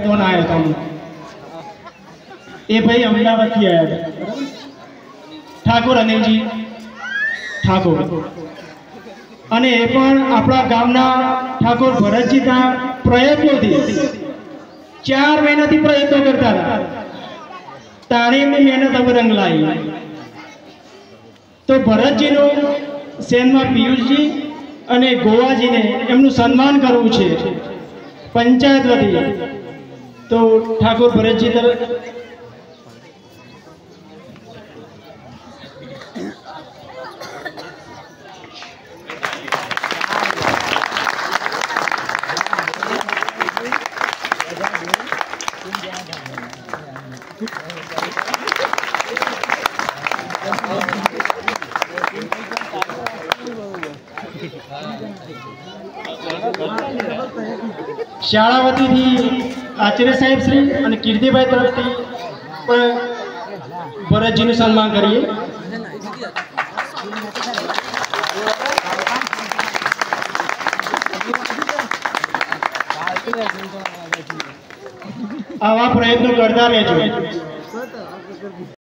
Phone आया था ए भाई अमदावाद થી आया था ઠાકોર અનિલજી ઠાકોર અને એ પણ આપણા ગામના ઠાકોર ભરતજીના પ્રયત્નોથી 4 મહિનાથી પ્રયત્નો કરતા હતા તારે એમની મહેનત હવે રંગ લાવી તો ભરતજીનું સેનમાં પિયુષજી અને ગોવાજીને એમનું સન્માન કરવું છે પંચાયત વતી तो ठाकुर भरत जी तरफ शाळा वती थी आचार्य साहेब श्री और कीर्तिभाई तरफ भरत जी सन्मान करिए। आवा प्रयत्न करता रहो।